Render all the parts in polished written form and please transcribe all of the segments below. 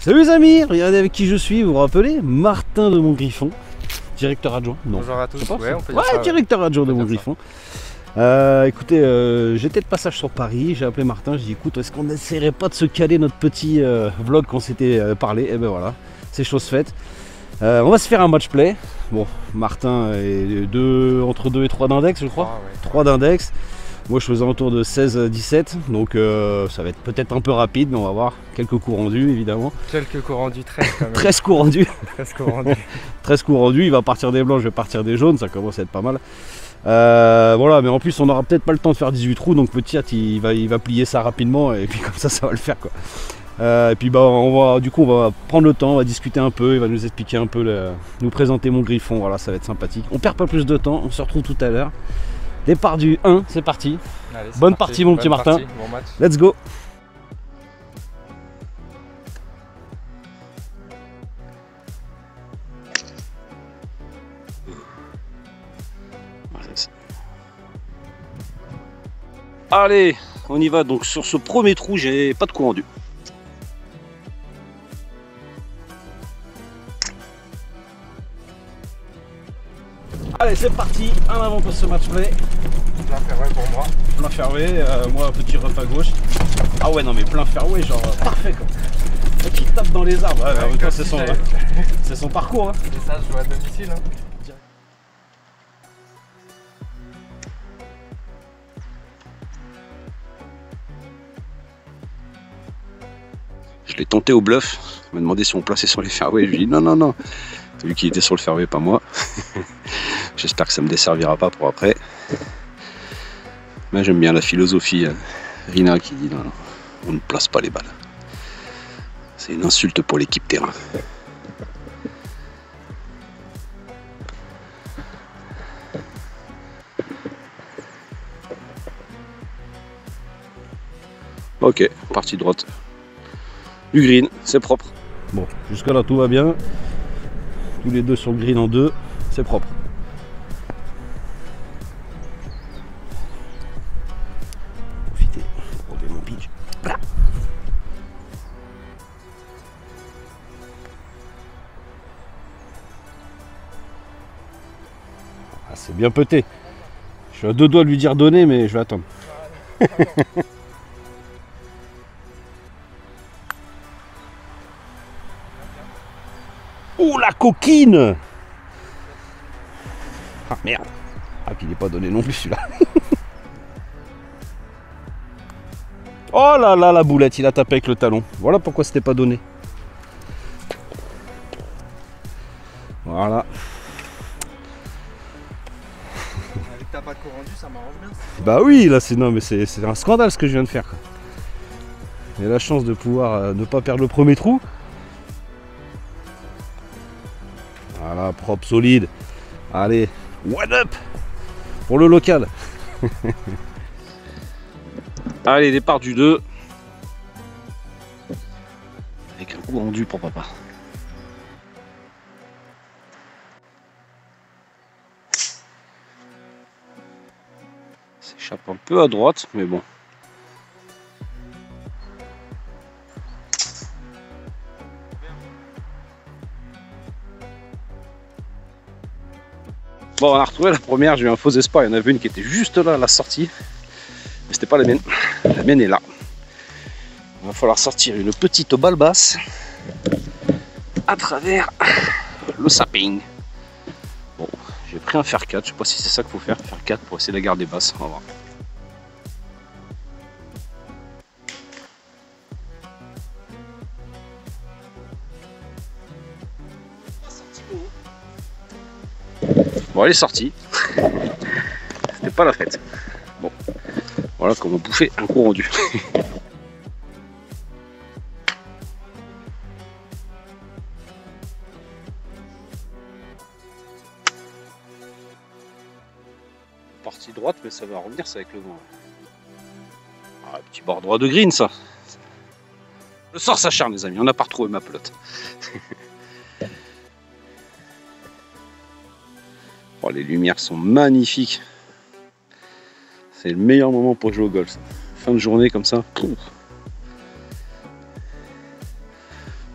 Salut les amis, regardez avec qui je suis, vous vous rappelez? Martin de Montgriffon, directeur adjoint. Non. Bonjour à tous, ouais, on peut dire ça, directeur adjoint de Montgriffon. Écoutez, j'étais de passage sur Paris, j'ai appelé Martin, j'ai dit écoute, est-ce qu'on n'essaierait pas de se caler notre petit vlog qu'on s'était parlé? Et ben voilà, c'est chose faite. On va se faire un match play. Bon, Martin est entre 2 et 3 d'index, je crois. 3 d'index. Moi, je faisais un tour de 16-17, donc ça va être peut-être un peu rapide, mais on va voir. Quelques coups rendus, évidemment. Quelques coups rendus, 13 quand même. 13 coups rendus. 13 coups rendus. 13 coups rendus, il va partir des blancs, je vais partir des jaunes, ça commence à être pas mal. Voilà, mais en plus, on n'aura peut-être pas le temps de faire 18 trous, donc petit, il va plier ça rapidement, et puis comme ça va le faire, quoi. Et puis bah, du coup, on va prendre le temps, on va discuter un peu, il va nous expliquer un peu, nous présenter Montgriffon, voilà, ça va être sympathique. On perd pas plus de temps, on se retrouve tout à l'heure. Départ du 1, c'est parti. Allez, bonne partie mon petit Martin. Bon match. Let's go. Allez, on y va. Donc sur ce premier trou, j'ai pas de coup rendu. Allez, c'est parti. Un avant pour ce match play. Plein fairway pour moi. Plein fairway, moi petit rough à gauche. Ah ouais, non mais plein fairway, genre parfait quoi. Qui tape dans les arbres. Ouais, c'est son parcours. Hein. Et ça, je joue à domicile. Hein. Je l'ai tenté au bluff. Il m'a demandé si on plaçait sur les fairways. Je lui ai dit non, non, non. Vu qu'il était sur le fairway, pas moi. J'espère que ça me desservira pas pour après. Mais j'aime bien la philosophie Rina qui dit non, non, on ne place pas les balles. C'est une insulte pour l'équipe terrain. Ok, partie droite du green, c'est propre. Bon, jusqu'à là tout va bien. Tous les deux sur le green en 2, c'est propre. Profitez, regardez mon pitch. Voilà. Ah, c'est bien pété. Je suis à 2 doigts de lui dire donner, mais je vais attendre. Oh la coquine! Ah merde! Ah puis il n'est pas donné non plus celui-là. Oh là là la boulette, il a tapé avec le talon. Voilà pourquoi c'était pas donné. Voilà. Avec ta pas de coup rendu, ça m'arrange bien. Bah oui, là c'est non mais c'est un scandale ce que je viens de faire. J'ai la chance de pouvoir ne pas perdre le premier trou. Voilà, propre, solide. Allez, one up pour le local. Allez, départ du 2. Avec un coup rendu pour papa. S'échappe un peu à droite, mais bon. Bon, on a retrouvé la première, j'ai eu un faux espoir, il y en avait une qui était juste là à la sortie, mais c'était pas la mienne. La mienne est là. Il va falloir sortir une petite balle basse à travers le sapping. Bon, j'ai pris un fer 4, je sais pas si c'est ça qu'il faut faire, fer 4 pour essayer de la garder basse, on va voir. Bon, elle est sortie. C'était pas la fête. Bon, voilà comment bouffer un coup rendu. Partie droite, mais ça va revenir, ça avec le vent. Ah, petit bord droit de green, ça. Le sort s'acharne, les amis. On n'a pas retrouvé ma pelote. Oh, les lumières sont magnifiques. C'est le meilleur moment pour jouer au golf. Fin de journée comme ça.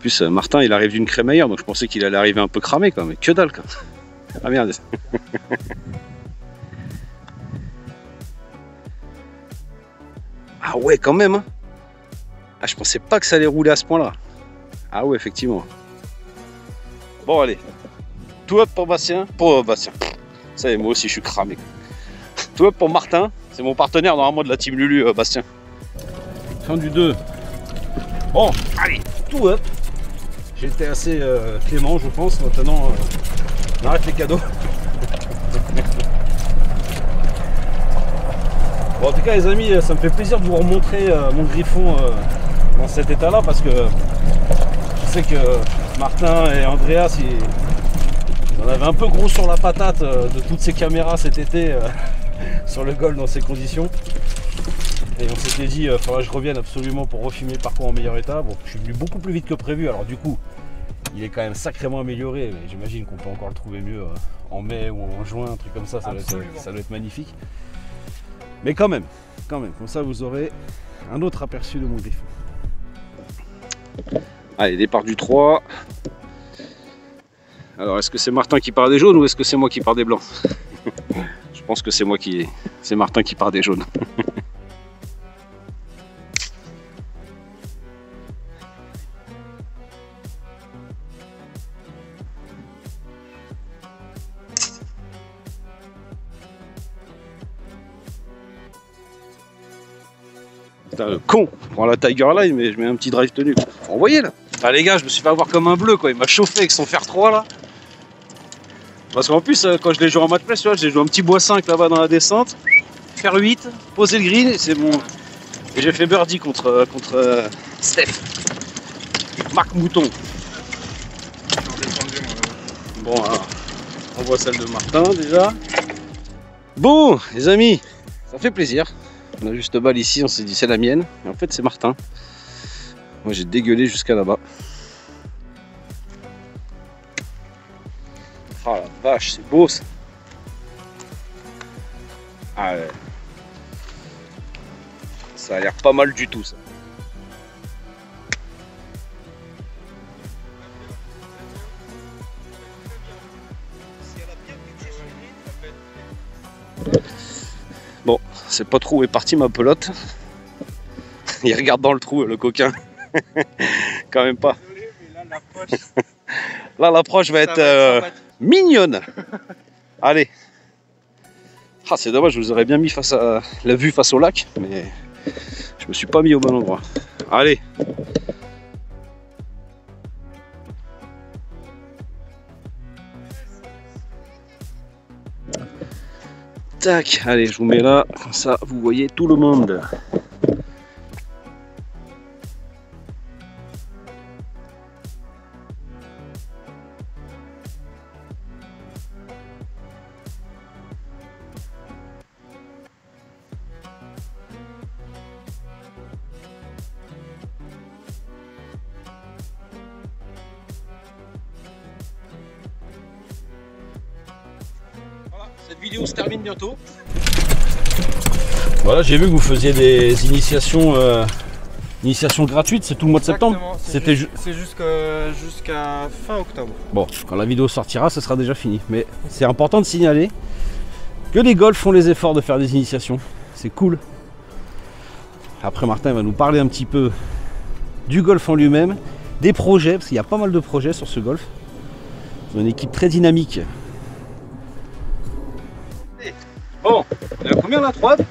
plus, Martin, il arrive d'une crémaillère, donc je pensais qu'il allait arriver un peu cramé, quoi, mais que dalle, quoi. Ah merde. Ah ouais, quand même, hein. Ah, je pensais pas que ça allait rouler à ce point-là. Ah ouais, effectivement. Bon, allez. Tout up pour Bastien. Pour Bastien. Ça y est, moi aussi, je suis cramé. Tout up pour Martin. C'est mon partenaire, normalement, de la team Lulu, Bastien. Fin du 2. Bon, allez, tout up. J'ai été assez clément, je pense. Maintenant, on arrête les cadeaux. Bon, en tout cas, les amis, ça me fait plaisir de vous remontrer mon Griffon dans cet état-là, parce que je sais que Martin et Andreas, ils en avaient un peu gros sur la patate de toutes ces caméras cet été sur le Golf dans ces conditions. Et on s'était dit, il faudra que je revienne absolument pour refilmer le parcours en meilleur état. Bon, je suis venu beaucoup plus vite que prévu, alors du coup, il est quand même sacrément amélioré, mais j'imagine qu'on peut encore le trouver mieux en mai ou en juin, un truc comme ça, ça doit être magnifique. Mais quand même, comme ça vous aurez un autre aperçu de mon Griffon. Allez, départ du 3. Alors, est-ce que c'est Martin qui part des jaunes ou est-ce que c'est moi qui pars des blancs? Je pense que c'est c'est Martin qui part des jaunes. Putain, le con, je prends la Tiger Line, mais je mets un petit drive tenu. Vous voyez là? Ah les gars, je me suis fait avoir comme un bleu, quoi. Il m'a chauffé avec son fer 3 là. Parce qu'en plus, quand je l'ai joué en match play, j'ai joué un petit bois 5 là-bas dans la descente. Fer 8, poser le green, et c'est bon. Et j'ai fait birdie contre Steph. Marc Mouton. Bon, alors, on voit celle de Martin déjà. Bon, les amis, ça fait plaisir. On a juste balle ici, on s'est dit c'est la mienne. Et en fait, c'est Martin. Moi, j'ai dégueulé jusqu'à là-bas. Ah la vache, c'est beau ça. Ah ouais. Ça a l'air pas mal du tout ça. Bon, c'est pas trop où est partie ma pelote. Il regarde dans le trou, le coquin. Quand même pas. Là, l'approche va être mignonne. Allez. Ah, c'est dommage, je vous aurais bien mis face à la vue face au lac, mais je me suis pas mis au bon endroit. Allez. Tac, allez, je vous mets là, comme ça vous voyez tout le monde. Cette vidéo se termine bientôt. Voilà, j'ai vu que vous faisiez des initiations gratuites, c'est tout le mois de septembre. C'est jusqu'à fin octobre. Bon, quand la vidéo sortira, ce sera déjà fini. Mais c'est important de signaler que les golfs font les efforts de faire des initiations. C'est cool. Après, Martin va nous parler un petit peu du golf en lui-même, des projets, parce qu'il y a pas mal de projets sur ce golf. C'est une équipe très dynamique. Bon, on est à combien la 3? Ouais.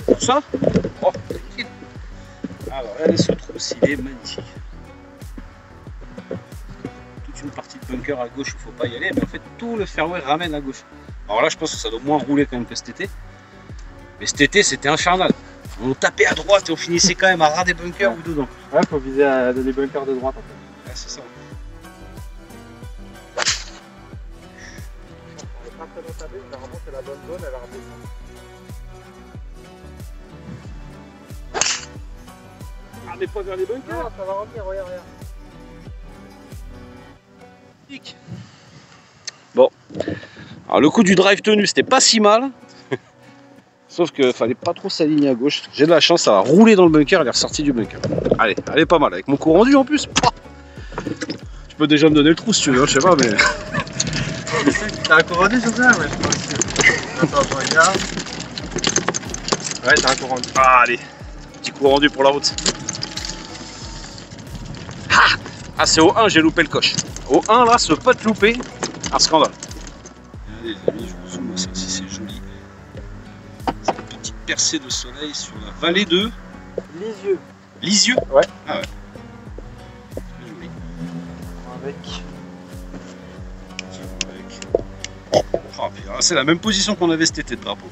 Tout ça? Oh, tranquille. Alors, regardez ce trou, il est magnifique. Toute une partie de bunker à gauche, il ne faut pas y aller, mais en fait, tout le fairway ramène à gauche. Alors là, je pense que ça doit moins rouler quand même que cet été. Mais cet été, c'était infernal. On tapait à droite et on finissait quand même à ras des bunkers ou dedans. Ouais, faut viser les bunkers de droite en fait. Ouais, c'est ça. On est pas très dans ta baie, généralement c'est la bonne zone, elle a redescendu. Ah, mais pas vers les bunkers. Non, ça va revenir, regarde. Bon, alors le coup du drive tenu, c'était pas si mal. Sauf qu'il fallait pas trop s'aligner à gauche. J'ai de la chance, ça a roulé dans le bunker, elle est ressortie du bunker. Allez, elle est pas mal, avec mon coup rendu en plus. Tu peux déjà me donner le trou si tu veux, je sais pas, mais... T'as un coup rendu sur ça? Ouais, je pense que... Attends, je regarde. Ouais, t'as un coup rendu. Ah, allez, petit coup rendu pour la route. Ah, c'est au 1, j'ai loupé le coche. Au 1, là, ce pas te louper, un scandale. Regardez les amis, je vous zoome, ça aussi c'est joli. C'est une petite percée de soleil sur la vallée de... Lisieux. Lisieux? Ouais. Ah ouais. Très joli. Avec... Oh, c'est la même position qu'on avait cet été de drapeau.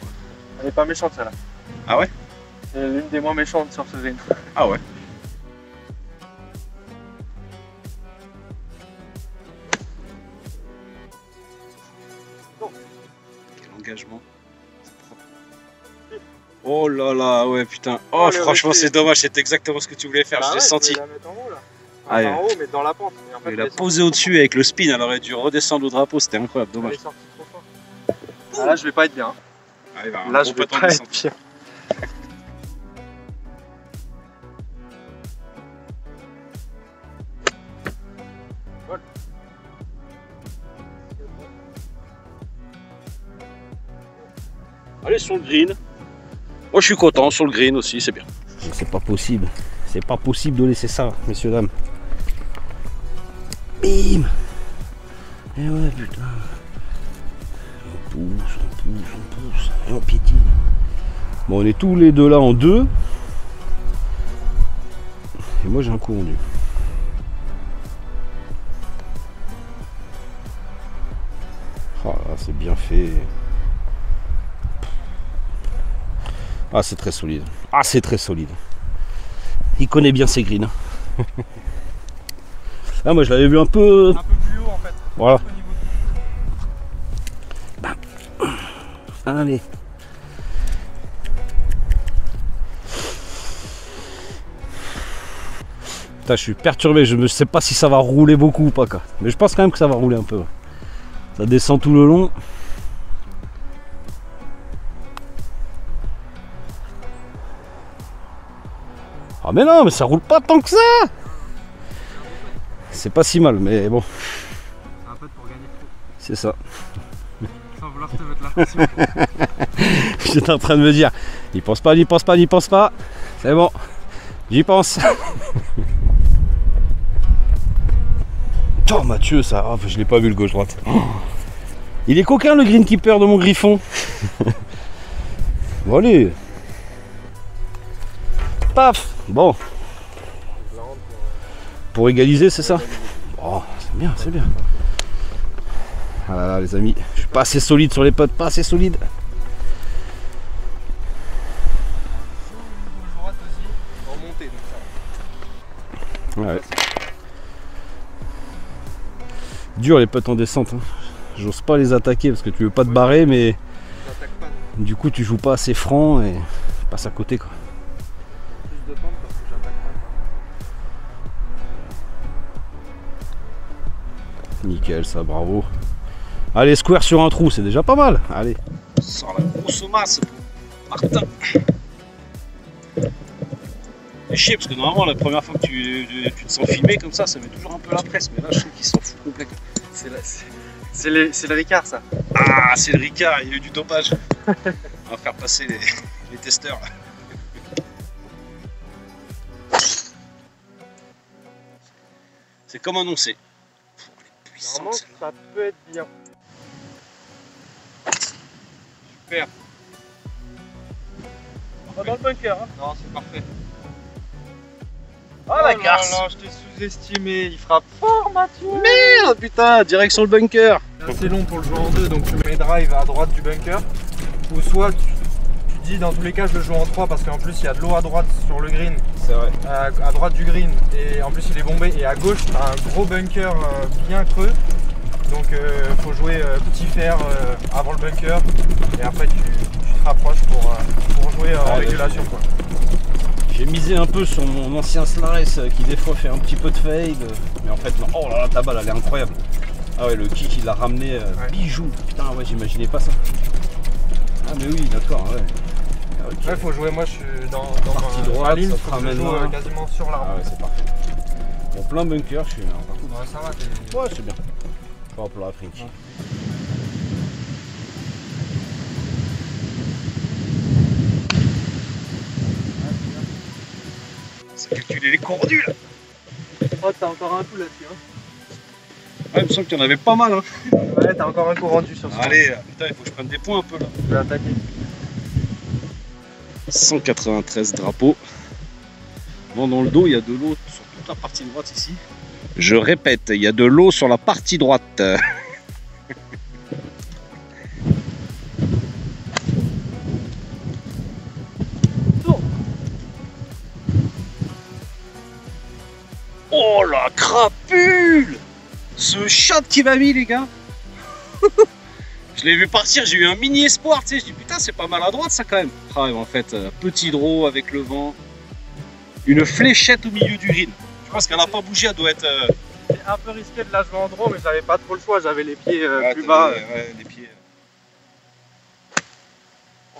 Elle est pas méchante celle-là. Ah ouais? C'est l'une des moins méchantes sur ce green. Ah ouais. Quel engagement. Oh là là, ouais putain. Oh, franchement c'est dommage, c'est exactement ce que tu voulais faire, je l'ai senti. Je vais la mettre en haut là. Ah, en haut mais dans la pente. Et en fait, il a posé au-dessus avec le spin, elle aurait dû redescendre au drapeau, c'était incroyable, dommage. Elle est sortie trop fort. Ah, là je vais pas être bien. Ah, il va là je vais pas être bien. Allez sur le green. Moi je suis content, sur le green aussi, c'est bien. C'est pas possible de laisser ça, messieurs, dames. Bim. Et ouais, putain. On pousse, et on piétine. Bon, on est tous les deux là en deux. Et moi j'ai un coup rendu. Oh là, c'est bien fait. Ah, c'est très solide. Ah, c'est très solide. Il connaît bien ses greens. Ah, moi je l'avais vu un peu plus haut en fait. Voilà. Allez. Putain, je suis perturbé, je ne sais pas si ça va rouler beaucoup ou pas quoi. Mais je pense quand même que ça va rouler un peu. Ça descend tout le long. Ah mais non, mais ça roule pas tant que ça. C'est pas si mal, mais bon. C'est un peu pour gagner trop. C'est ça. Sans vouloir te mettre la pression. J'étais en train de me dire, n'y pense pas. C'est bon, j'y pense. Oh Mathieu, ça, oh, je l'ai pas vu le gauche-droite. Oh. Il est coquin le greenkeeper de mon griffon. Bon allez. Paf. Bon. Pour égaliser, c'est ça? Oh, c'est bien, c'est bien. Ah là là les amis, je suis pas assez solide sur les potes, pas assez solide. Ouais. Dur les potes en descente. Hein. J'ose pas les attaquer parce que tu veux pas te barrer, mais du coup tu joues pas assez franc et passe à côté quoi. Plus de pente parce que j'attaque pas. Nickel ça, bravo. Allez, square sur un trou, c'est déjà pas mal. Allez. Sors la grosse masse pour Martin. C'est chier parce que normalement la première fois que tu te sens filmer comme ça met toujours un peu la presse, mais là je trouve qu'il s'en fout complètement. C'est le Ricard ça. Ah, c'est le Ricard, il y a eu du dopage. On va faire passer les testeurs là. C'est comme annoncé. Normalement ça peut être bien. Super. Pas dans le bunker hein. Non, c'est parfait. Oh la garce. Non, je t'ai sous-estimé, il frappe fort Mathieu. Merde putain, direction le bunker. C'est assez long pour le jouer en deux, donc tu mets drive à droite du bunker. Ou soit tu dis dans tous les cas je le joue en 3 parce qu'en plus il y a de l'eau à droite sur le green. C'est vrai. À droite du green, et en plus il est bombé, et à gauche tu as un gros bunker bien creux. Donc faut jouer petit fer avant le bunker, et après tu te rapproches pour jouer en régulation quoi. J'ai misé un peu sur mon ancien Slares qui des fois fait un petit peu de fade, mais en fait non. Oh là là, ta balle elle est incroyable. Ah ouais, le kick il l'a ramené bijou. Putain ouais, j'imaginais pas ça. Ah mais oui, d'accord, ouais. Là, il faut jouer. Moi, je suis dans Partie droite, ma ligne. ça Faut que je ramène joue là. quasiment sur l'arbre. Ah ouais, c'est parfait. Bon, plein bunker, je suis partout. Ouais, ça va. Ouais, c'est bien. Hop là, French. Ouais. Ça calculer les cordus là. Oh, t'as encore un coup là-dessus. Hein. Ouais, il me semble qu'il y en avait pas mal. Hein. Ouais, t'as encore un coup rendu sur ça. Allez, putain, il faut que je prenne des points un peu là. Je vais attaquer. 193 drapeaux. Bon, dans le dos, il y a de l'eau sur toute la partie droite ici. Je répète, il y a de l'eau sur la partie droite. Oh la crapule! Ce chat qui m'a mis, les gars! Je l'ai vu partir, j'ai eu un mini espoir, tu sais, je dis putain, c'est pas mal à droite ça quand même. Ah ouais, en fait, petit draw avec le vent, une fléchette au milieu du green. Je pense qu'elle n'a pas bougé, elle doit être. C'est un peu risqué de la jouer en draw, mais j'avais pas trop le choix, j'avais les pieds plus bas. Ouais, les pieds.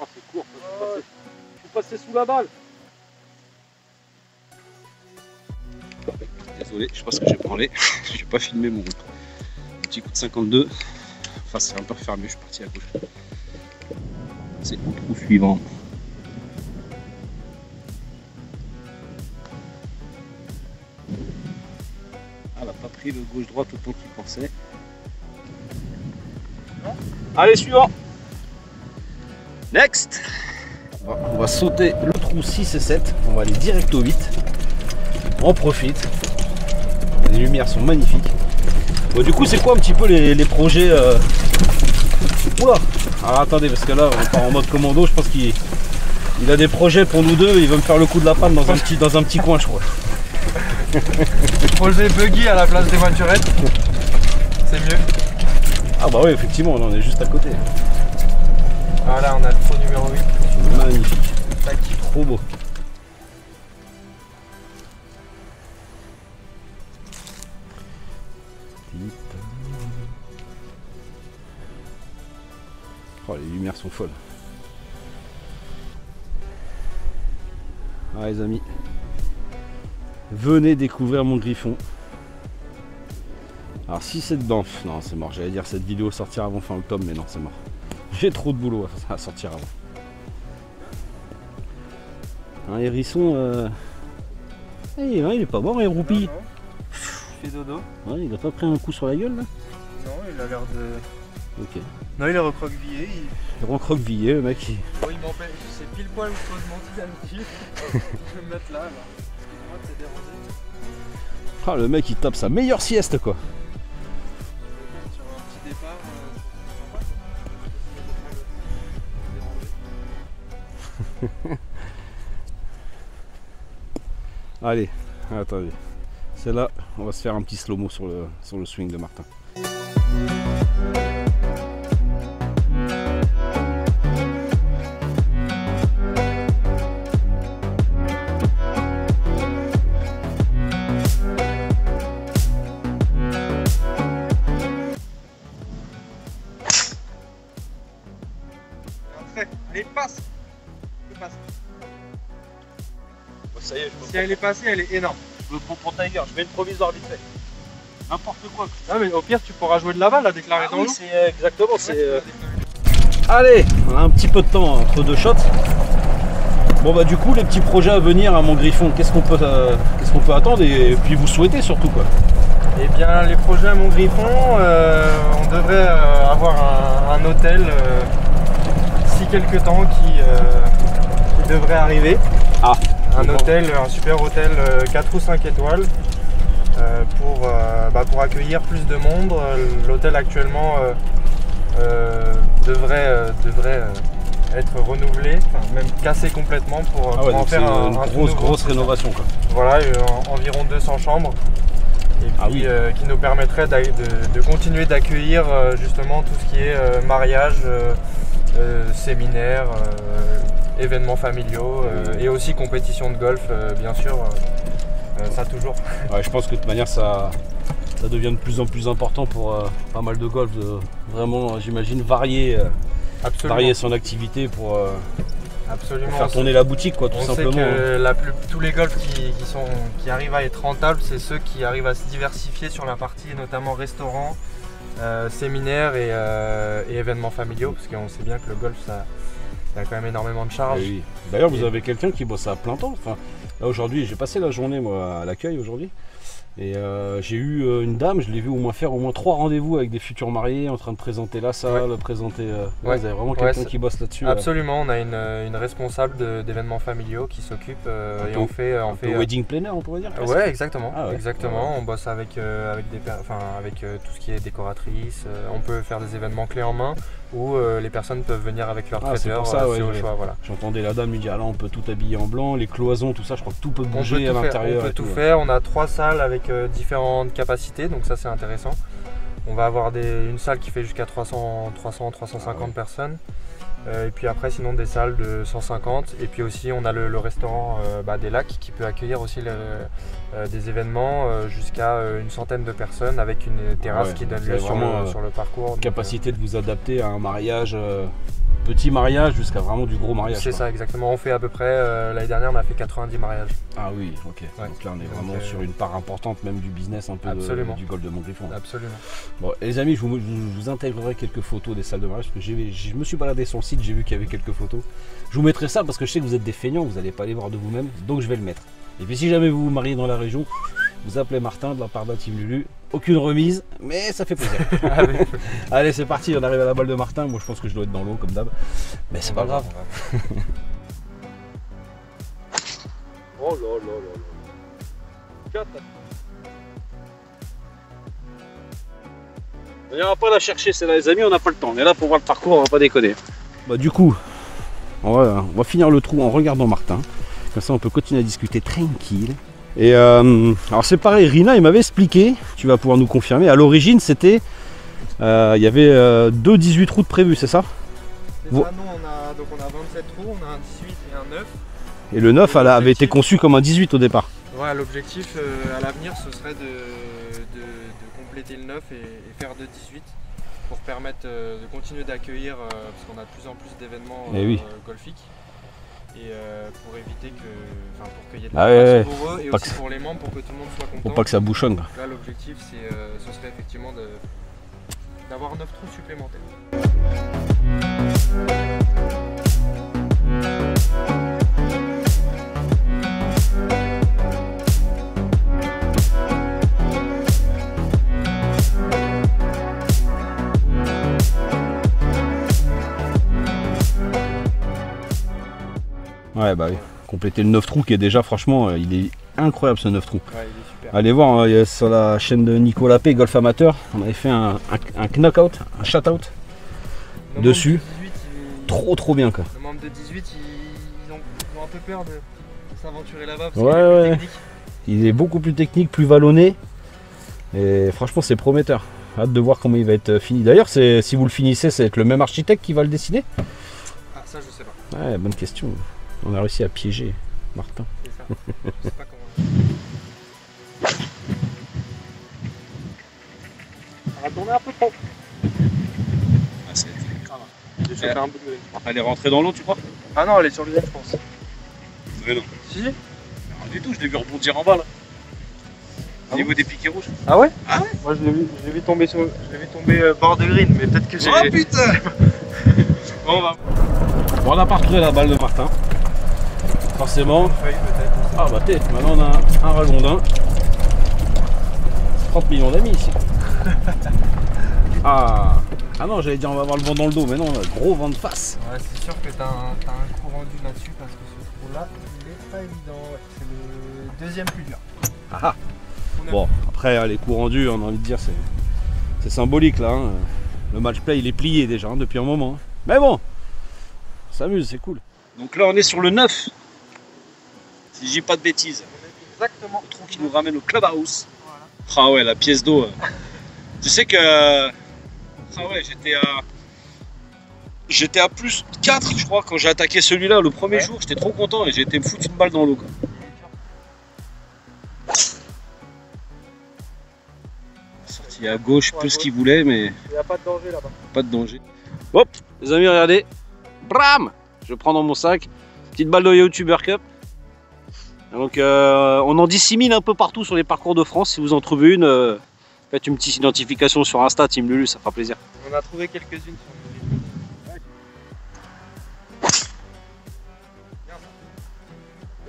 Oh, c'est court, je suis passé sous la balle. Désolé, je sais pas ce que j'ai branlé. J'ai pas filmé mon petit coup de 52. Enfin, c'est un peu fermé, je suis parti à gauche. C'est au trou suivant. Ah, elle a pas pris le gauche-droite autant qu'il pensait. Allez, suivant. Next. On va sauter le trou 6 et 7. On va aller direct au 8. On profite. Les lumières sont magnifiques. Bon, du coup, c'est quoi un petit peu les projets Oula. Alors attendez, parce que là, on part en mode commando. Je pense qu'il a des projets pour nous deux. Il va me faire le coup de la panne dans un petit coin, je crois. Projet buggy à la place des voiturettes. C'est mieux. Ah bah oui, effectivement, on en est juste à côté. Voilà, on a le trou numéro 8. Magnifique. Trop beau. Oh, les lumières sont folles. Ah les amis, venez découvrir mon griffon. Alors si c'est dedans, non c'est mort, j'allais dire cette vidéo sortira avant fin octobre, mais non c'est mort. J'ai trop de boulot à sortir avant. Un hérisson, il est pas mort, il est roupi. Il fait dodo. Ouais, il a pas pris un coup sur la gueule là? Non, il a l'air de... Ok. Non, il est recroquevillé. Il est recroquevillé le mec. Oh, il m'empêche, c'est pile poil où je pose mon petit d'habitude. Je vais me mettre là, alors. Excuse-moi de t'ai dérangé. Ah, le mec il tape sa meilleure sieste quoi. Sur un petit départ, c'est sympa. Allez, attendez. C'est là, on va se faire un petit slow-mo sur le swing de Martin. Les passes. Ça y est, Si elle est passée, elle est énorme. Je me prends pour Tiger, je mets une provisoire vite fait. N'importe quoi. Non mais au pire tu pourras jouer de la balle à déclarer dans l'eau. C'est exactement, Allez, on a un petit peu de temps entre deux shots. Bon bah du coup les petits projets à venir à mon griffon, qu'est-ce qu'on peut attendre et puis vous souhaitez surtout quoi? Eh bien les projets à mon griffon, on devrait avoir un hôtel d'ici quelques temps qui devrait arriver. Ah, un hôtel, un super hôtel 4 ou 5 étoiles pour accueillir plus de monde. L'hôtel actuellement devrait être renouvelé, enfin, même cassé complètement pour en faire une grosse rénovation quoi. Voilà, environ 200 chambres et puis qui nous permettrait de continuer d'accueillir justement tout ce qui est mariage, séminaire, événements familiaux et aussi compétition de golf bien sûr, ça toujours. Ouais, je pense que de toute manière ça devient de plus en plus important pour pas mal de golf, vraiment j'imagine varier son activité Absolument. Pour faire tourner la boutique, quoi, tout simplement. On sait que tous les golfs qui arrivent à être rentables, c'est ceux qui arrivent à se diversifier sur la partie notamment restaurant, séminaires et événements familiaux, parce qu'on sait bien que le golf, ça a quand même énormément de charges. Oui. D'ailleurs, vous avez quelqu'un qui bosse à plein temps. Enfin, là aujourd'hui, j'ai passé la journée moi à l'accueil aujourd'hui. Et j'ai eu une dame, je l'ai vu faire au moins 3 rendez-vous avec des futurs mariés en train de présenter la salle, présenter. Vous avez vraiment quelqu'un qui bosse là-dessus. Absolument, on a une responsable d'événements familiaux qui s'occupe et on fait wedding planner, on pourrait dire. Ouais, exactement. Ah ouais. Exactement. On bosse avec tout ce qui est décoratrice. On peut faire des événements clés en main où les personnes peuvent venir avec leur traiteur. C'est au choix. Voilà. J'entendais la dame lui dire, ah là on peut tout habiller en blanc, les cloisons, tout ça, je crois que tout peut bouger à l'intérieur. On peut tout faire. On a 3 salles avec différentes capacités, donc ça c'est intéressant. On va avoir une salle qui fait jusqu'à 300-350 personnes. Et puis après sinon des salles de 150, et puis aussi on a le restaurant des Lacs qui peut accueillir aussi des événements jusqu'à une centaine de personnes avec une terrasse qui donne lieu sur le parcours. Capacité de vous adapter à un mariage, petit mariage jusqu'à vraiment du gros mariage. C'est ça exactement, on fait à peu près, l'année dernière on a fait 90 mariages. Ah oui, ok. Ouais. Donc là on est vraiment sur une part importante même du business un peu du golf de Montgriffon. Absolument. Bon, et les amis, je vous intégrerai quelques photos des salles de mariage parce que je me suis baladé sur le site, j'ai vu qu'il y avait quelques photos. Je vous mettrai ça parce que je sais que vous êtes des feignants, vous n'allez pas aller voir de vous-même, donc je vais le mettre. Et puis si jamais vous vous mariez dans la région, vous appelez Martin de la part d'un Team Lulu. Aucune remise, mais ça fait plaisir. Allez, c'est parti, on arrive à la balle de Martin. Moi je pense que je dois être dans l'eau comme d'hab, mais c'est pas grave. Oh là là là là. On n'ira pas la chercher, c'est là les amis, on n'a pas le temps. On est là pour voir le parcours, on va pas déconner. Bah du coup, on va finir le trou en regardant Martin. Comme ça on peut continuer à discuter tranquille. Et alors c'est pareil, Rina il m'avait expliqué, tu vas pouvoir nous confirmer, à l'origine c'était, il y avait 2 18 trous de prévus, c'est ça? C'est ça, nous on a 27 trous, on a un 18 et un 9. Et le 9 avait été conçu comme un 18 au départ. Ouais, l'objectif à l'avenir ce serait de compléter le 9 et faire de 18 pour permettre de continuer d'accueillir, parce qu'on a de plus en plus d'événements golfiques. Et pour éviter pour qu'il y ait de la place pour eux et aussi pour les membres, pour que tout le monde soit content. Pour pas que ça bouchonne. Là l'objectif ce serait effectivement d'avoir 9 trous supplémentaires. Ouais bah oui, compléter le 9 trous qui est déjà franchement, il est incroyable ce 9 trous. Ouais, il est super. Allez voir, sur la chaîne de Nicolas P, Golf Amateur, on avait fait un knockout, un shutout dessus. 18, trop bien quoi. Le membre de 18, ils ont un peu peur de s'aventurer là-bas parce qu'il est plus technique. Il est beaucoup plus technique, plus vallonné. Et franchement c'est prometteur. Hâte de voir comment il va être fini. D'ailleurs si vous le finissez, c'est le même architecte qui va le dessiner? Ah ça je sais pas. Ouais, bonne question. On a réussi à piéger Martin. C'est ça. Je sais pas comment. Ça va tourner un peu trop. Ah, c'est grave. Elle est rentrée dans l'eau, tu crois? Ah non, elle est sur le jet, je pense. Mais non. Si? Non, du tout, je l'ai vu rebondir en bas là. Au niveau des piquets rouges. Ah ouais? Ah ouais? Moi je l'ai vu tomber bord de green, mais peut-être que j'ai. Oh putain. Bon, on a parcouru la balle de Martin. Forcément. Ah bah peut-être, maintenant on a un ragondin. 30 millions d'amis ici. Ah non, j'allais dire on va avoir le vent dans le dos, mais non, on a un gros vent de face. Ouais, c'est sûr que t'as un coup rendu là-dessus parce que ce trou là, il est pas évident. Ouais. C'est le deuxième plus dur. Ah. Bon, après les coups rendus, on a envie de dire, c'est symbolique là. Hein. Le match play il est plié déjà depuis un moment. Hein. Mais bon, on s'amuse, c'est cool. Donc là on est sur le 9. Si je dis pas de bêtises. Exactement. Le trou qui nous ramène au clubhouse. Voilà. Ah ouais, la pièce d'eau. Tu sais que. Ah ouais, j'étais à plus 4 je crois quand j'ai attaqué celui-là le premier jour. J'étais trop content et j'ai été me foutre une balle dans l'eau. Sorti à gauche plus qu'il voulait, mais. Il n'y a pas de danger là-bas. Pas de danger. Hop, les amis, regardez. Bram! Je prends dans mon sac. Petite balle de YouTuber Cup. Donc on en dissémine un peu partout sur les parcours de France. Si vous en trouvez une, faites une petite identification sur Insta, Team Lulu, ça fera plaisir. On a trouvé quelques-unes sur le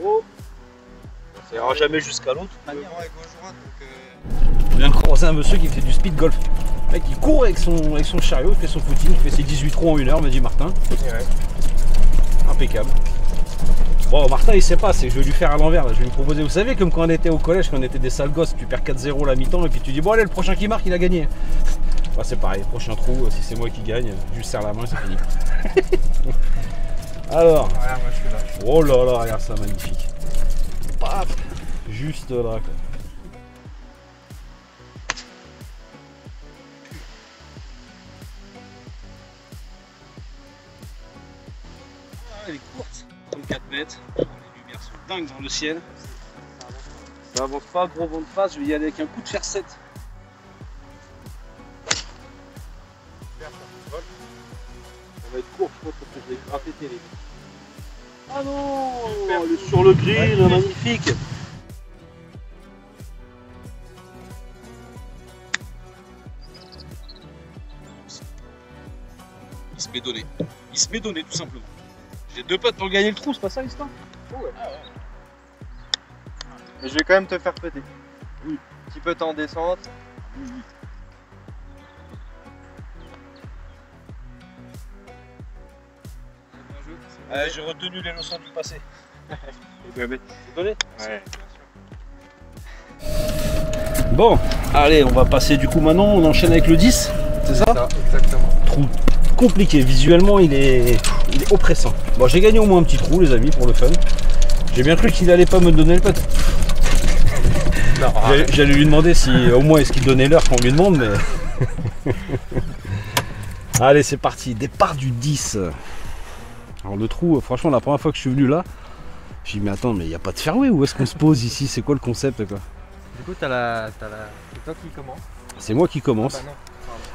Oh, ça ira jamais jusqu'à l'autre. vent est gauche-droite, On vient de croiser un monsieur qui fait du speed golf. Le mec il court avec son chariot, il fait son footing, il fait ses 18 trous en 1 heure, me dit Martin. ouais. Impeccable. Bon, Martin il sait pas, c'est que je vais lui faire à l'envers. Je vais lui proposer, vous savez, comme quand on était au collège, quand on était des sales gosses, tu perds 4-0 la mi-temps et puis tu dis bon allez, le prochain qui marque il a gagné. Bah, c'est pareil, prochain trou, si c'est moi qui gagne, je lui serre la main, c'est fini. Alors, Regarde, moi je suis là. oh là là, regarde ça, magnifique. Paf, juste là quoi. Elle est courte, 34 mètres, les lumières sont dingues dans le ciel. Ça avance pas, gros vent de face, je vais y aller avec un coup de fer 7. Ça va être court, je pense, parce que je vais gratter les. Ah non, elle est sur le grill, magnifique. Il se met donné. Il se met donné tout simplement. J'ai 2 potes pour gagner le trou, c'est pas ça l'histoire? Ouais. Mais je vais quand même te faire péter. Oui. Un petit peu en descente. J'ai retenu les leçons du passé. C'est donné? Ouais. Bon, allez, on va passer du coup maintenant, on enchaîne avec le 10, c'est ça? Exactement. Trou compliqué, visuellement il est oppressant. Bon, j'ai gagné au moins un petit trou les amis pour le fun. J'ai bien cru qu'il allait pas me donner le putt. J'allais lui demander si au moins est-ce qu'il donnait l'heure qu'on lui demande, mais... Allez, c'est parti, départ du 10. Alors le trou, franchement la première fois que je suis venu là, j'ai dit mais attends, mais il n'y a pas de fairway, où est-ce qu'on se pose ici? C'est quoi le concept quoi? Du coup, c'est toi qui commence. C'est moi qui commence. Bah non.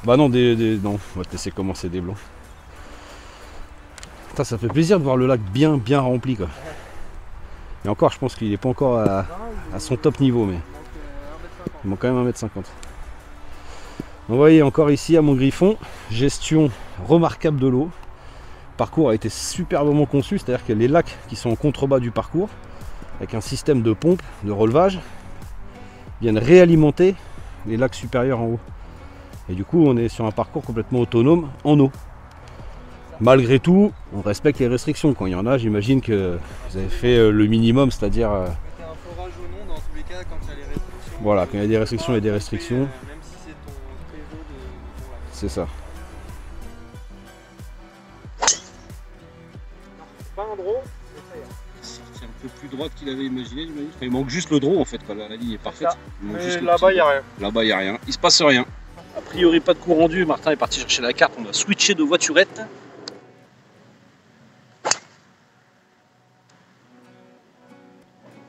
Bah non, non, on va te laisser commencer des blancs. Putain, ça fait plaisir de voir le lac bien rempli quoi. Et encore, je pense qu'il n'est pas encore à son top niveau, mais il manque quand même 1,50 m. Vous voyez encore ici à mon griffon, gestion remarquable de l'eau. Le parcours a été superbement conçu, c'est-à-dire que les lacs qui sont en contrebas du parcours, avec un système de pompe, de relevage, viennent réalimenter les lacs supérieurs en haut. Et du coup, on est sur un parcours complètement autonome en eau. Malgré tout, on respecte les restrictions. Quand il y en a, j'imagine que vous avez fait le minimum, c'est-à-dire... Mettez un forage ou non, dans tous les cas, quand il y a les restrictions. Voilà, quand il y a des restrictions, il y a des restrictions. Même si c'est ton trésor de ton lac. C'est ça. Pas un draw, C'est un peu plus droit qu'il avait imaginé, j'imagine. Enfin, il manque juste le draw en fait, quoi. La ligne est parfaite. Mais là-bas, il n'y a rien. Là-bas, il n'y a rien. Il se passe rien. A priori, pas de coup rendu. Martin est parti chercher la carte. On va switcher de voiturette.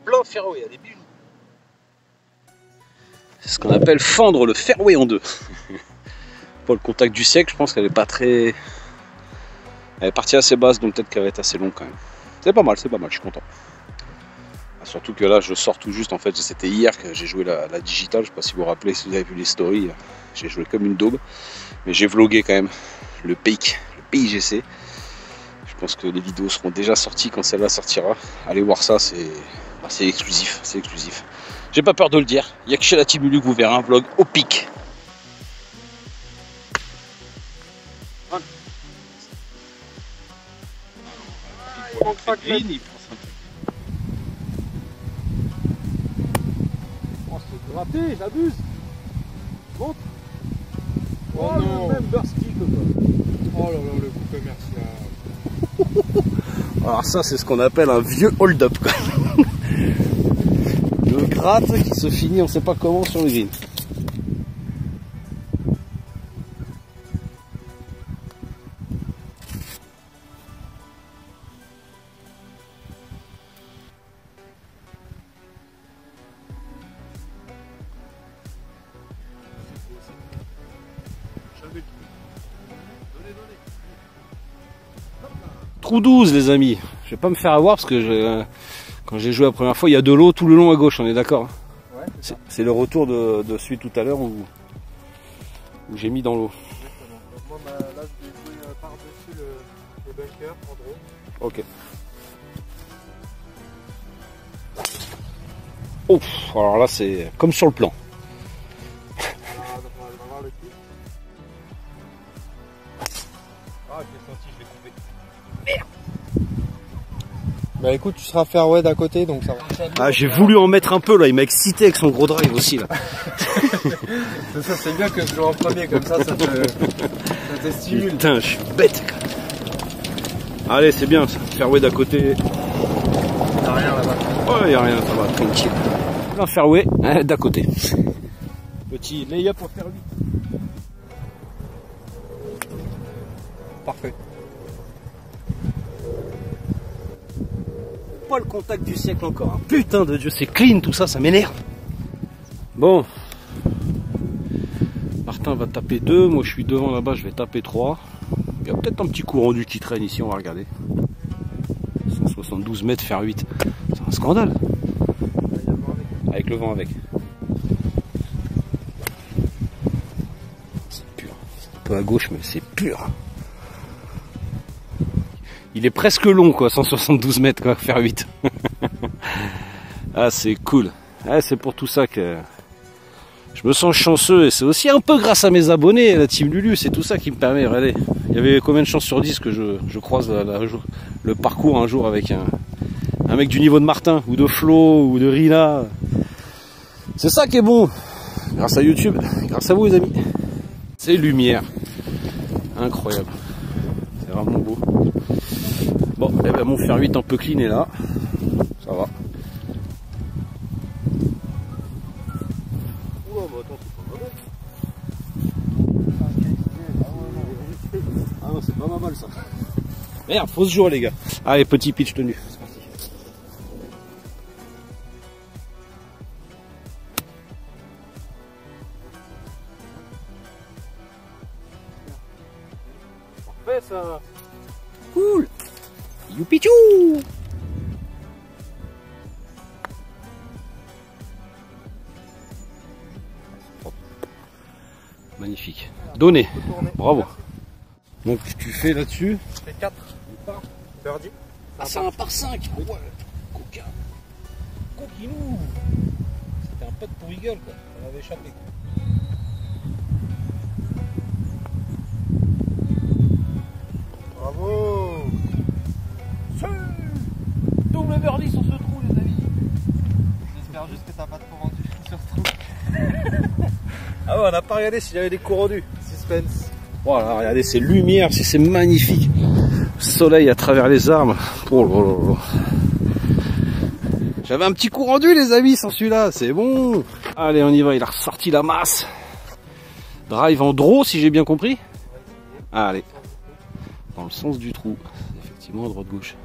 Plein fairway, il y a des bijoux. C'est ce qu'on appelle fendre le fairway en deux. Pour le contact du siècle, je pense qu'elle est pas très... Elle est partie assez basse, donc peut-être qu'elle va être assez longue quand même. C'est pas mal, je suis content. Surtout que là, je sors tout juste, en fait, c'était hier que j'ai joué la digitale. Je sais pas si vous vous rappelez, si vous avez vu les stories, j'ai joué comme une daube. Mais j'ai vlogué quand même le PIGC. Je pense que les vidéos seront déjà sorties quand celle-là sortira. Allez voir ça, c'est exclusif, c'est exclusif. J'ai pas peur de le dire, il n'y a que chez la Team Lulu que vous verrez un vlog au pic. Il manque pas que la... Oh, c'est gratté, j'abuse. Monte. Oh non. Même burstick quoi. Oh là là, le coup commercial. Alors ça, c'est ce qu'on appelle un vieux hold-up quoi. Le gratte qui se finit on sait pas comment sur le green. Trou 12 les amis, je vais pas me faire avoir parce que quand j'ai joué la première fois, il y a de l'eau tout le long à gauche, on est d'accord? Ouais, c'est le retour de celui tout à l'heure où j'ai mis dans l'eau. exactement. Donc moi là je vais jouer par-dessus le bunker en gros. Ok. Oh, alors là c'est comme sur le plan. Donc on va voir le kick. Ah, je l'ai senti, je l'ai coupé. Merde. Bah écoute, tu seras fairway d'à côté donc ça va. Ah, j'ai voulu en mettre un peu là, il m'a excité avec son gros drive aussi là. Ça c'est bien que je joue en premier comme ça te stimule. Putain, je suis bête. Allez, c'est bien ça, fairway d'à côté. T'as rien là-bas. Ouais, y a rien, ça va, tranquille. Un fairway d'à côté. Petit lay-up pour faire 8. Parfait. Pas le contact du siècle encore. Hein. Putain de Dieu, c'est clean tout ça, ça m'énerve. Bon. Martin va taper 2, moi je suis devant là-bas, je vais taper 3. Il y a peut-être un petit coup rendu qui traîne ici, on va regarder. 172 mètres, faire 8. C'est un scandale. Avec le vent avec. C'est pur. C'est un peu à gauche, mais c'est pur. Il est presque long, quoi, 172 mètres, quoi, faire 8. Ah, c'est cool. Ah, c'est pour tout ça que je me sens chanceux. Et c'est aussi un peu grâce à mes abonnés, la team Lulu. C'est tout ça qui me permet. Regardez, il y avait combien de chances sur 10 que je croise le parcours un jour avec un mec du niveau de Martin, ou de Flo, ou de Rina. C'est ça qui est bon. Grâce à YouTube, grâce à vous, les amis. C'est lumière. Incroyable. C'est vraiment beau. Bon, eh ben, mon fer 8 un peu clean est là. Ça va. Oula, bah attends, c'est pas mal. Ah non, c'est pas mal ça. Merde, faut se jouer les gars. Allez, petit pitch tenu. C'est parti. Parfait ça. Cool. Youpichou. Magnifique. Donné. Bravo. Donc tu fais là-dessus. Je fais 4. Birdie. Ah, c'est un par 5. Ouais. Coquin. Coquinou. C'était un pote pour Eagle quoi. On avait échappé. Bravo. Double birdie sur ce trou les amis. J'espère juste que t'as pas trop rendu sur ce trou. Ah ouais, on n'a pas regardé s'il y avait des coups rendus. Suspense. Voilà, regardez ces lumières, c'est magnifique. Soleil à travers les arbres. Oh là là là. J'avais un petit coup rendu les amis sans celui-là, c'est bon. Allez, on y va, il a ressorti la masse. Drive en draw si j'ai bien compris. Allez. Dans le sens du trou. Effectivement, droite-gauche.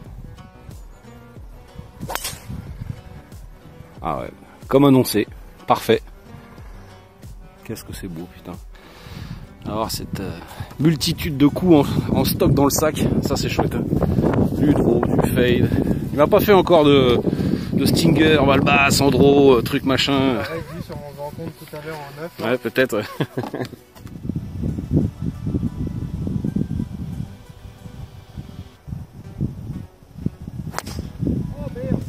Ah ouais, comme annoncé. Parfait. Qu'est-ce que c'est beau, putain. Alors cette multitude de coups en stock dans le sac, ça c'est chouette. Du draw, du fade. Il m'a pas fait encore de stinger, balle basse, en draw, truc machin. Pareil, vu sur mon rencontre tout à l'heure en 9. Ouais, peut-être. Ouais. Oh merde.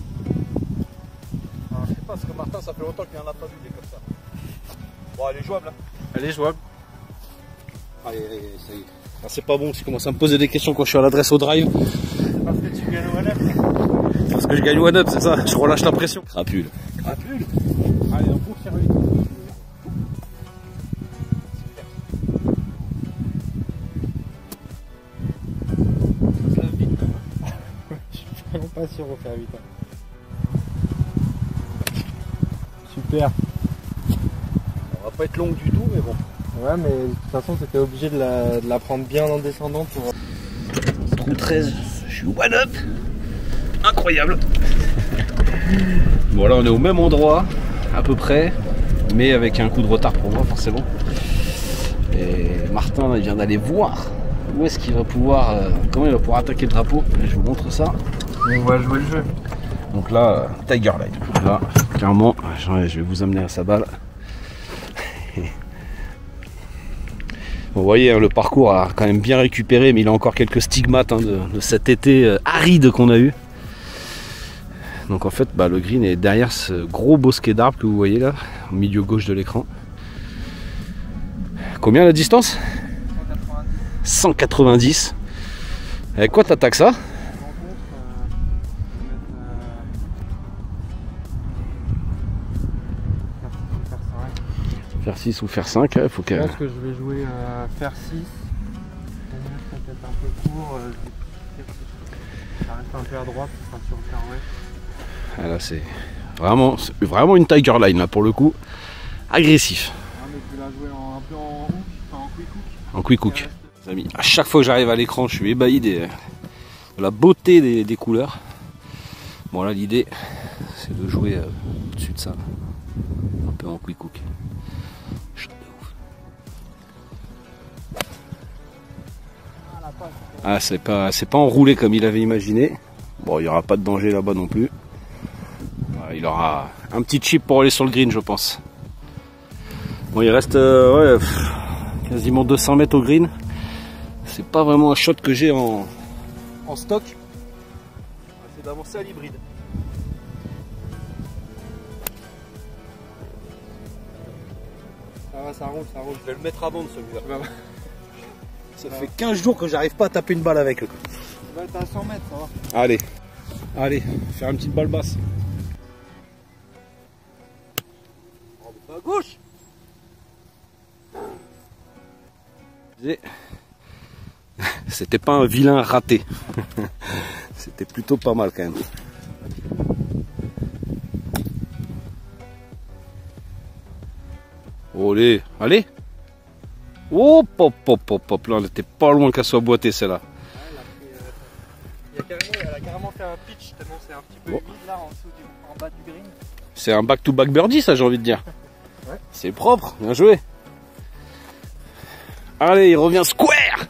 Alors, je sais pas, parce que Martin, ça fait longtemps qu'il en a pas vu des comme ça. Bon, elle est jouable là. Elle est jouable. Allez, ça y est. Ah, c'est pas bon si je commence à me poser des questions quand je suis à l'adresse au drive. Parce que tu gagnes one up. Parce que je gagne one up, c'est ça. Je relâche la pression. Crapule. Crapule. Allez, on court sur lui. Ça vite. Je suis vraiment pas sûr au faire 8 ans. Super. On va pas être longue du tout, mais bon. Ouais, mais de toute façon, t'étais obligé de la prendre bien en descendant pour. Trou 13, je suis one up. Incroyable. Bon, là, on est au même endroit, à peu près, mais avec un coup de retard pour moi, forcément. Et Martin, il vient d'aller voir où est-ce qu'il va pouvoir, comment il va pouvoir attaquer le drapeau. Je vous montre ça. On va jouer le jeu. Donc là, Tiger Line. Là, clairement, je vais vous amener à sa balle. Vous voyez, hein, le parcours a quand même bien récupéré, mais il a encore quelques stigmates, hein, de cet été aride qu'on a eu. Donc en fait, bah, le green est derrière ce gros bosquet d'arbres que vous voyez là, au milieu gauche de l'écran. Combien la distance? 190. Avec quoi t'attaques ça? Faire 6 ou faire 5, il faut que... Je pense que je vais jouer faire 6. Ça peut être un peu court. Ça reste un peu à droite, ça sera sur le fairway. Ah, là c'est vraiment une Tiger Line là pour le coup. Agressif. Ah, mais tu l'as joué un peu en hook, enfin en quick hook. En quick hook. Les amis, à chaque fois que j'arrive à l'écran, je suis ébahi de la beauté des couleurs. Bon là l'idée c'est de jouer au-dessus de ça. Un peu en quick hook. Ah, c'est pas enroulé comme il avait imaginé. Bon, il n'y aura pas de danger là-bas non plus. Il aura un petit chip pour aller sur le green, je pense. Bon, il reste ouais, quasiment 200 mètres au green. C'est pas vraiment un shot que j'ai en stock. C'est d'avancer à l'hybride. Ça roule, ça roule. Je vais le mettre à bande celui-là. Ça fait 15 jours que j'arrive pas à taper une balle avec. Va être à 100 mètres, ça va. Allez, faire une petite balle basse. À gauche. C'était pas un vilain raté. C'était plutôt pas mal quand même. Allez. Hop, là on était pas loin qu'elle soit boîtée celle-là. Elle a carrément fait un pitch tellement c'est un petit peu humide là en bas du green. C'est un back-to-back birdie ça j'ai envie de dire. Ouais. C'est propre, bien joué. Allez, il revient square.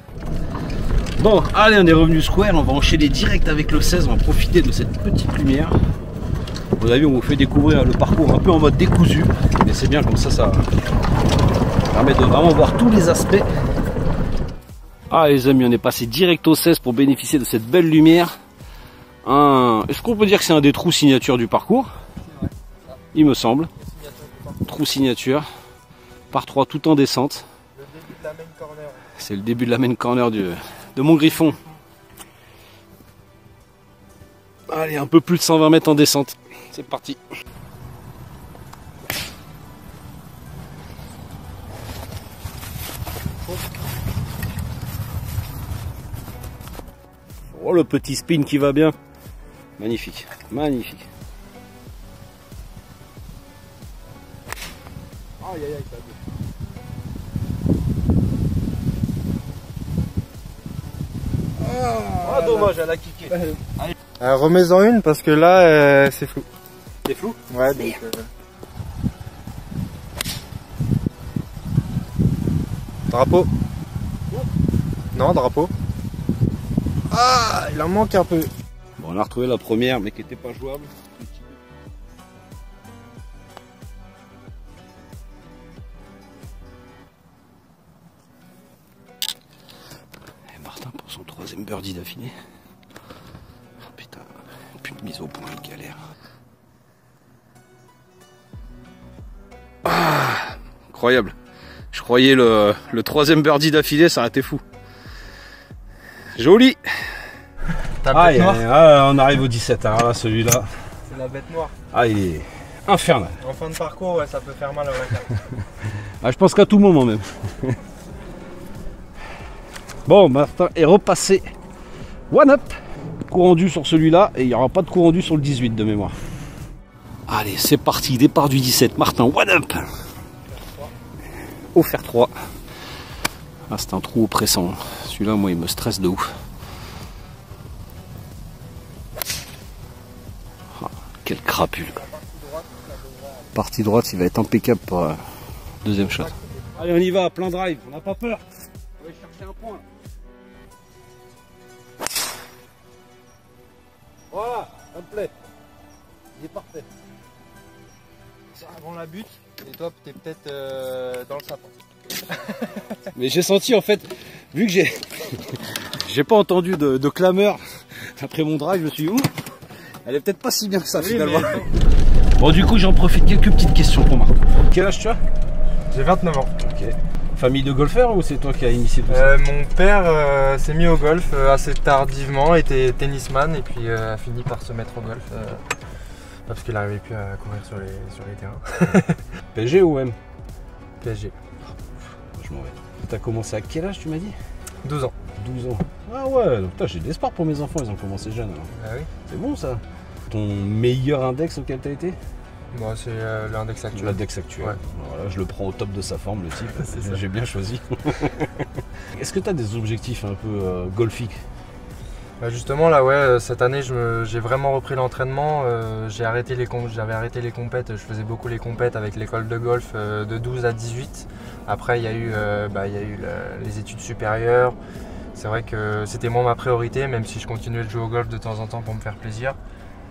Bon, allez, on est revenu square, on va enchaîner direct avec le 16, on va profiter de cette petite lumière. Vous avez vu, on vous fait découvrir le parcours un peu en mode décousu, mais c'est bien comme ça permet de vraiment voir tous les aspects. Ah les amis, on est passé direct au 16 pour bénéficier de cette belle lumière. Est-ce qu'on peut dire que c'est un des trous signature du parcours? Vrai, il me semble. Trou signature, par 3 tout en descente. Le début de la main corner. C'est le début de la main corner de mon griffon. Allez, un peu plus de 120 mètres en descente. C'est parti. Oh, le petit spin qui va bien. Magnifique, magnifique. Aïe aïe aïe, ça a Ah, dommage, elle a kické. remets-en une parce que là c'est flou. C'est flou? Ouais, donc. Drapeau. Non, drapeau. Ah, il en manque un peu. Bon, on a retrouvé la première, mais qui n'était pas jouable. Et Martin pour son 3e birdie d'affilée. Oh, putain, plus de mise au point, il galère. Ah, incroyable. Je croyais le 3e birdie d'affilée, ça aurait été fou. Joli. Ta bête noire. On arrive au 17, alors là celui-là. C'est la bête noire. Ah, il est infernal. En fin de parcours, ouais, ça peut faire mal à la carte. Ah, je pense qu'à tout moment même. Bon, Martin est repassé. One up. Coup rendu sur celui-là et il n'y aura pas de coup rendu sur le 18 de mémoire. Allez, c'est parti. Départ du 17. Martin, one up. Au fer 3. Ah, c'est un trou oppressant. Celui-là, moi, il me stresse de ouf. Ah, quelle crapule. Partie droite, il va être impeccable pour deuxième shot. Allez, on y va, plein drive, on n'a pas peur. On va chercher un point. Voilà, ça me plaît. Il est parfait. Avant la butte, et toi t'es peut-être dans le sapin. Mais j'ai senti en fait, vu que j'ai pas entendu de clameur après mon drive, je me suis dit, elle est peut-être pas si bien que ça finalement. Mais... Bon du coup j'en profite, quelques petites questions pour Marc. Quel âge tu as? J'ai 29 ans. Ok. Famille de golfeurs ou c'est toi qui as initié tout ça? Mon père s'est mis au golf assez tardivement, était tennisman et puis a fini par se mettre au golf parce qu'il n'arrivait plus à courir sur les terrains. PSG ou M? PSG. Je m'en vais. T'as commencé à quel âge tu m'as dit? 12 ans. 12 ans. Ah ouais, j'ai de l'espoir pour mes enfants, ils ont commencé jeunes. Alors. Ah oui. C'est bon ça. Ton meilleur index auquel t'as été? Bon, c'est l'index actuel. L'index actuel. Ouais. Voilà, je le prends au top de sa forme, le type. J'ai bien choisi. Est-ce que tu as des objectifs un peu golfiques? Bah justement, là, ouais, cette année, j'ai vraiment repris l'entraînement. J'avais arrêté les compètes. Je faisais beaucoup les compètes avec l'école de golf de 12 à 18. Après, il y a eu les études supérieures. C'est vrai que c'était moins ma priorité, même si je continuais de jouer au golf de temps en temps pour me faire plaisir.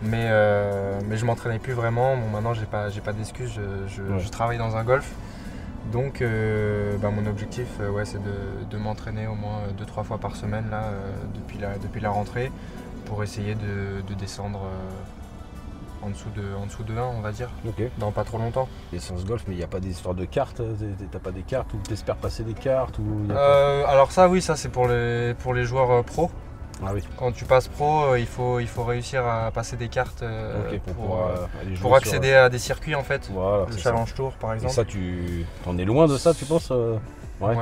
Mais je m'entraînais plus vraiment. Bon, maintenant j'ai pas d'excuses, je travaille dans un golf. Donc mon objectif c'est de m'entraîner au moins 2-3 fois par semaine là, depuis la rentrée, pour essayer de descendre en dessous de 1 on va dire, dans pas trop longtemps. L'essence golf, mais il n'y a pas des histoires de cartes? T'as pas des cartes ou t'espères passer des cartes Alors ça oui, ça c'est pour les joueurs pros. Ah oui. Quand tu passes pro, il faut réussir à passer des cartes pour accéder à des circuits en fait. Voilà, le Challenge Tour par exemple. Et ça, tu t'en es loin de ça, tu penses? Ouais.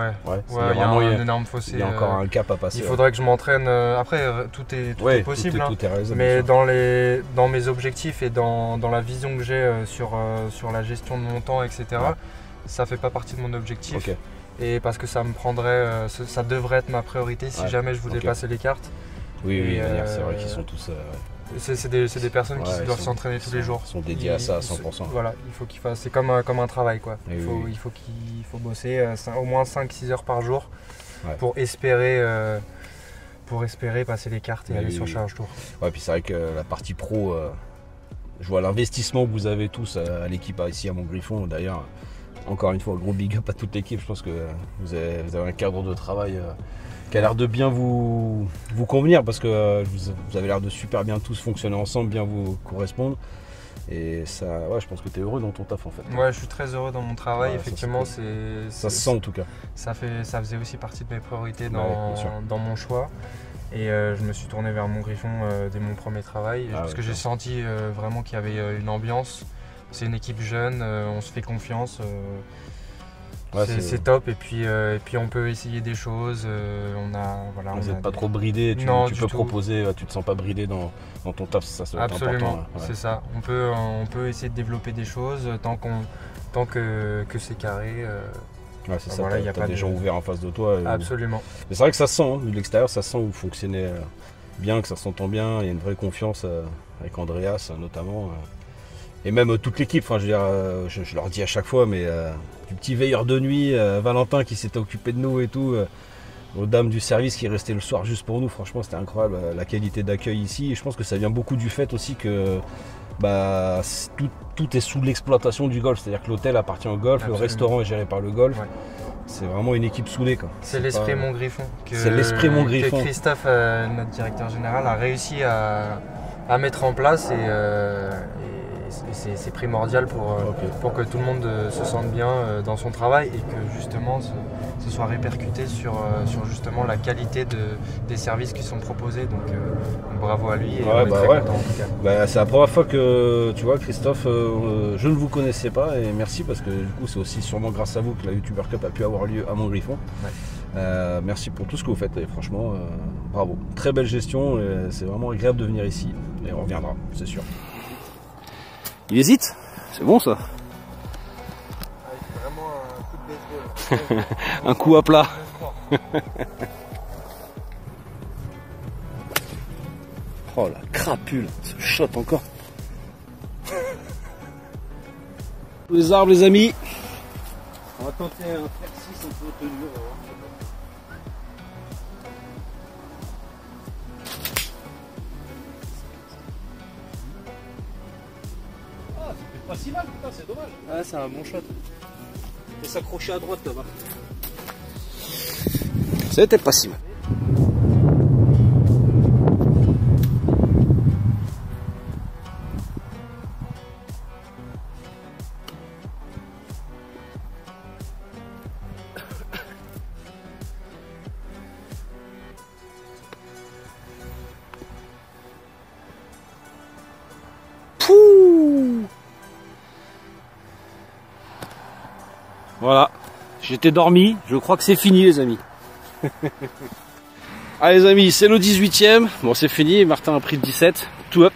Il y a un énorme fossé. Il y a encore un cap à passer. Il faudrait que je m'entraîne. Après, tout est possible. Tout est réalisable, mais dans mes objectifs et dans la vision que j'ai sur la gestion de mon temps, etc., ça fait pas partie de mon objectif. Okay. Et parce que ça me prendrait, ça devrait être ma priorité si jamais je voulais passer les cartes. Oui, c'est vrai qu'ils sont tous. C'est des personnes qui doivent s'entraîner tous les jours. Ils sont dédiés à ça à 100%. Voilà, il faut qu'ils fassent. C'est comme un travail quoi. Il faut bosser au moins 5-6 heures par jour pour espérer passer les cartes et aller sur Challenge Tour. Ouais, puis c'est vrai que la partie pro, je vois l'investissement que vous avez tous à l'équipe ici à Montgriffon. D'ailleurs, encore une fois, gros big up à toute l'équipe. Je pense que vous avez un cadre de travail qui a l'air de bien vous convenir, parce que vous avez l'air de super bien tous fonctionner ensemble, bien vous correspondre. Et ça, je pense que tu es heureux dans ton taf en fait. Ouais, je suis très heureux dans mon travail, effectivement. Ça se sent en tout cas. Ça faisait aussi partie de mes priorités dans mon choix. Et je me suis tourné vers Montgriffon dès mon premier travail, parce que j'ai senti vraiment qu'il y avait une ambiance. C'est une équipe jeune, on se fait confiance. C'est top, et puis on peut essayer des choses. Vous n'êtes pas trop bridé, tu peux proposer, tu te sens pas bridé dans ton taf, ça c'est important. Absolument, c'est ça. On peut essayer de développer des choses tant que c'est carré. C'est ça, t'as des gens ouverts en face de toi. Absolument. Mais c'est vrai que ça se sent, de l'extérieur, ça se sent où vous fonctionnez bien, que ça s'entend bien, il y a une vraie confiance avec Andreas notamment. Et même toute l'équipe, je veux dire, je leur dis à chaque fois, mais du petit veilleur de nuit, Valentin qui s'était occupé de nous et tout, aux dames du service qui restaient le soir juste pour nous, franchement c'était incroyable la qualité d'accueil ici. Et je pense que ça vient beaucoup du fait aussi que tout est sous l'exploitation du golf, c'est-à-dire que l'hôtel appartient au golf, le restaurant est géré par le golf. C'est vraiment une équipe soudée. C'est l'esprit Montgriffon que Christophe, notre directeur général, a réussi à mettre en place, et c'est primordial pour que tout le monde se sente bien dans son travail, et que justement ce soit répercuté sur justement la qualité des services qui sont proposés. Donc bravo à lui, et on est très content, en tout cas. C'est la première fois que tu vois Christophe, je ne vous connaissais pas, et merci, parce que du coup c'est aussi sûrement grâce à vous que la YouTuber Cup a pu avoir lieu à Montgriffon. Merci pour tout ce que vous faites, et franchement bravo, très belle gestion, c'est vraiment agréable de venir ici, et on reviendra, c'est sûr. Il hésite, c'est bon ça. C'est vraiment un coup de baseball. Un coup à plat. Oh la crapule, ce shot encore. Les arbres les amis. On va tenter un fer 6 un peu tenu, on va voir. Pas si mal, putain, c'est dommage. Ah, c'est un bon shot. Faut s'accrocher à droite là-bas. C'était pas si mal. Voilà, j'étais dormi, je crois que c'est fini les amis. Allez les amis, c'est le 18e, bon c'est fini, Martin a pris le 17, tout up.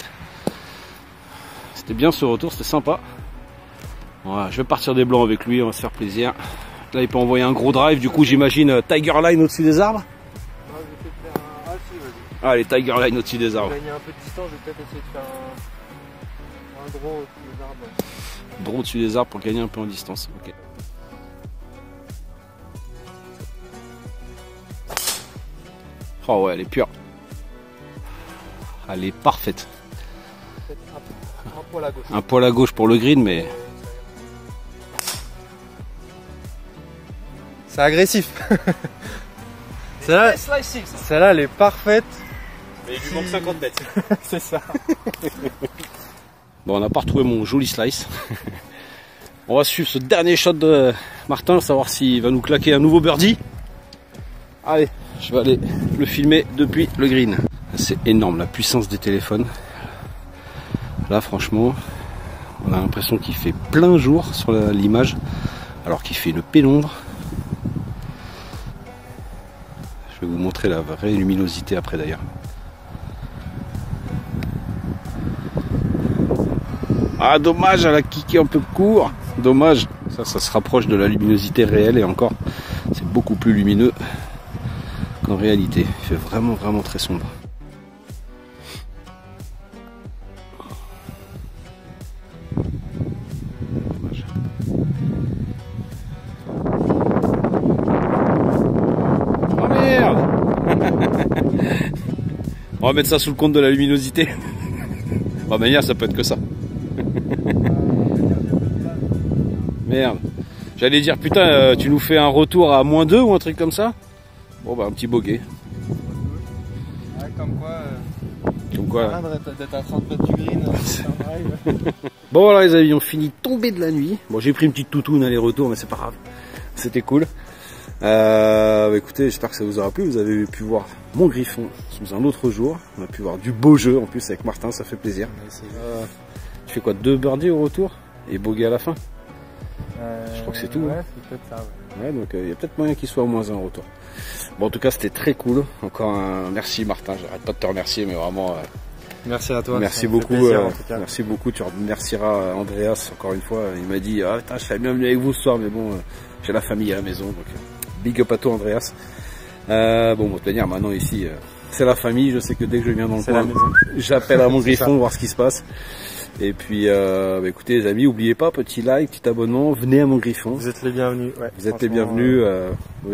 C'était bien ce retour, c'était sympa. Voilà, je vais partir des blancs avec lui, on va se faire plaisir. Là il peut envoyer un gros drive, du coup j'imagine Tiger Line au-dessus des arbres. Ah, je vais peut-être faire un... Ah si, vas-y. Allez, Tiger Line au-dessus des arbres. Pour gagner un peu de distance, je vais peut-être essayer de faire un draw au-dessus des arbres. Draw au-dessus des arbres pour gagner un peu en distance, ok. Oh ouais, elle est pure. Elle est parfaite. Peut-être un poil à gauche. Un poil à gauche pour le green, mais... C'est agressif. Celle-là, elle est parfaite. Mais il lui manque 50 mètres. C'est ça. Bon, on n'a pas retrouvé mon joli slice. On va suivre ce dernier shot de Martin, savoir s'il va nous claquer un nouveau birdie. Allez, je vais aller le filmer depuis le green. C'est énorme la puissance des téléphones. Là, franchement, on a l'impression qu'il fait plein jour sur l'image, alors qu'il fait une pénombre. Je vais vous montrer la vraie luminosité après d'ailleurs. Ah dommage, elle a kické un peu court. Dommage. Ça se rapproche de la luminosité réelle et encore, c'est beaucoup plus lumineux qu'en réalité. Il fait vraiment très sombre. Dommage. Oh merde. On va mettre ça sous le compte de la luminosité. De manière, ça peut être que ça. Merde. J'allais dire, putain, tu nous fais un retour à -2 ou un truc comme ça? Bon, bah, un petit bogey. Ouais, comme quoi. Comme quoi. D'être à 30 mètres du green. Bon, voilà, les amis, on finit tombé de la nuit. Bon, j'ai pris une petite toutoune aller-retour, mais c'est pas grave. C'était cool. Écoutez, j'espère que ça vous aura plu. Vous avez pu voir mon griffon sous un autre jour. On a pu voir du beau jeu en plus avec Martin, ça fait plaisir. Tu fais quoi, 2 birdies au retour et bogey à la fin? Je crois que c'est tout. Ouais, hein. c'est peut-être ça. Ouais. Ouais, donc il y a peut-être moyen qu'il soit au -1 au retour. Bon, en tout cas, c'était très cool. Encore un merci Martin. J'arrête pas de te remercier, mais vraiment. Merci à toi. Merci beaucoup. Merci beaucoup. Tu remercieras Andreas encore une fois. Il m'a dit, ah putain, je serais bien venu avec vous ce soir, mais bon, j'ai la famille à la maison, donc big up à toi, Andreas. Bon, de toute manière, maintenant ici, c'est la famille. Je sais que dès que je viens dans le coin, j'appelle à mon griffon voir ce qui se passe. Et puis, écoutez les amis, n'oubliez pas, petit like, petit abonnement, venez à mon griffon. Vous êtes les bienvenus. Ouais, vous êtes les bienvenus.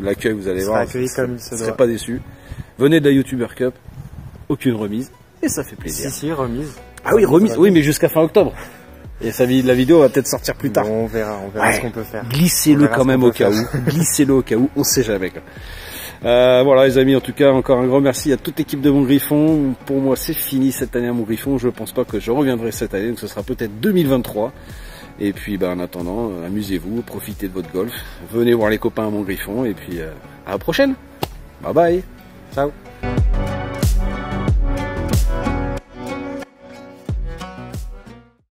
L'accueil, vous allez voir, accueilli comme il se doit. Vous ne serez pas déçus. Venez de la YouTuber Cup, aucune remise, et ça fait plaisir. Si, remise. Ah oui, remise, oui, mais jusqu'à fin octobre. Et la vidéo va peut-être sortir plus tard. Bon, on verra ouais. Ce qu'on peut faire. Glissez-le quand même au cas où. Glissez-le au cas où, on sait jamais. Voilà les amis, en tout cas encore un grand merci à toute l'équipe de Mon Griffon. Pour moi c'est fini cette année à Mon Griffon, je pense pas que je reviendrai cette année, donc ce sera peut-être 2023. Et puis en attendant, amusez-vous, profitez de votre golf, venez voir les copains à Mon Griffon et puis à la prochaine. Bye bye. Ciao.